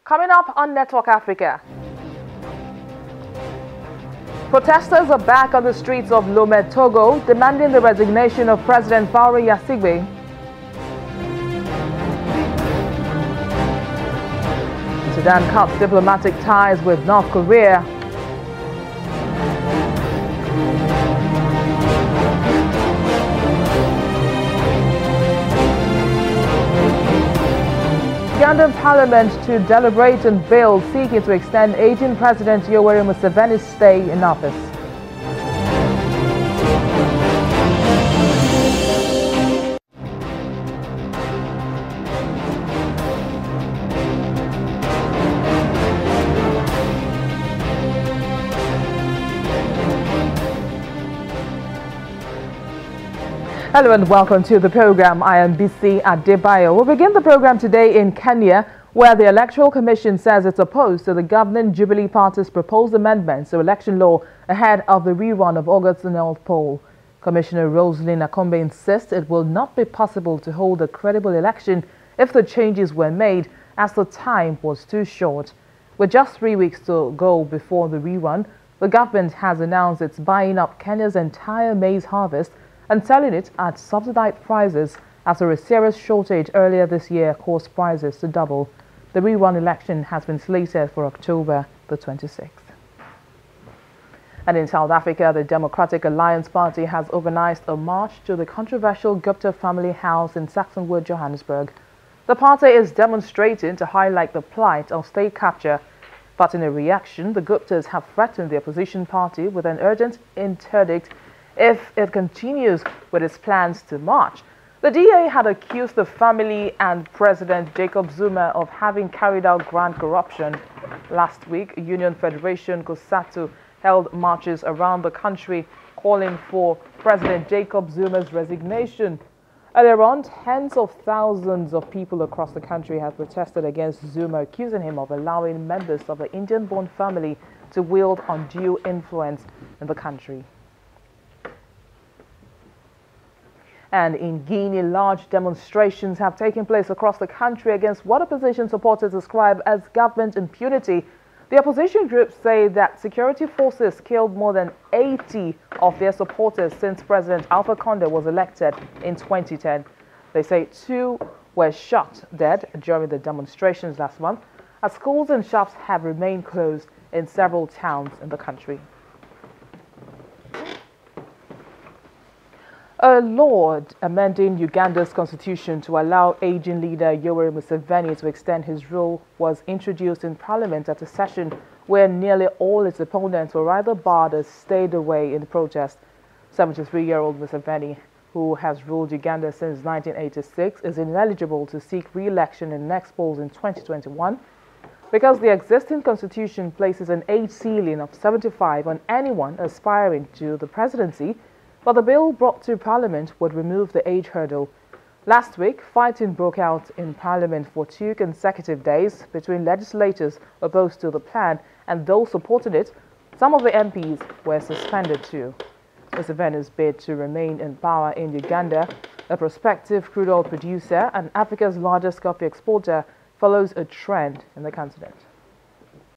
Coming up on Network Africa. Protesters are back on the streets of Lomé, Togo, demanding the resignation of President Faure Gnassingbe. Sudan cuts diplomatic ties with North Korea. Ugandan Parliament to deliberate on bill seeking to extend aging President Museveni's stay in office. Hello and welcome to the program. I am BISI ADEBAYO. We'll begin the program today in Kenya, where the Electoral Commission says it's opposed to the governing Jubilee Party's proposed amendments to election law ahead of the rerun of August's North poll. Commissioner Roselyn Akombe insists it will not be possible to hold a credible election if the changes were made, as the time was too short. With just 3 weeks to go before the rerun, the government has announced it's buying up Kenya's entire maize harvest and selling it at subsidized prices after a serious shortage earlier this year caused prices to double. The rerun election has been slated for October the 26th. And in South Africa, the Democratic Alliance Party has organized a march to the controversial Gupta family house in Saxonwood, Johannesburg. The party is demonstrating to highlight the plight of state capture. But in a reaction, the Guptas have threatened the opposition party with an urgent interdict if it continues with its plans to march. The DA had accused the family and President Jacob Zuma of having carried out grand corruption. Last week, Union Federation COSATU held marches around the country calling for President Jacob Zuma's resignation. Earlier on, tens of thousands of people across the country have protested against Zuma, accusing him of allowing members of the Indian-born family to wield undue influence in the country. And in Guinea, large demonstrations have taken place across the country against what opposition supporters describe as government impunity. The opposition groups say that security forces killed more than 80 of their supporters since President Alpha Condé was elected in 2010. They say 2 were shot dead during the demonstrations last month, as schools and shops have remained closed in several towns in the country. A law amending Uganda's constitution to allow aging leader Yoweri Museveni to extend his rule was introduced in parliament at a session where nearly all its opponents were either barred or stayed away in the protest. 73-year-old Museveni, who has ruled Uganda since 1986, is ineligible to seek re-election in the next polls in 2021 because the existing constitution places an age ceiling of 75 on anyone aspiring to the presidency. But the bill brought to Parliament would remove the age hurdle. Last week, fighting broke out in Parliament for 2 consecutive days between legislators opposed to the plan and those supporting it. Some of the MPs were suspended too. Museveni's bid to remain in power in Uganda, a prospective crude oil producer and Africa's largest coffee exporter, follows a trend in the continent.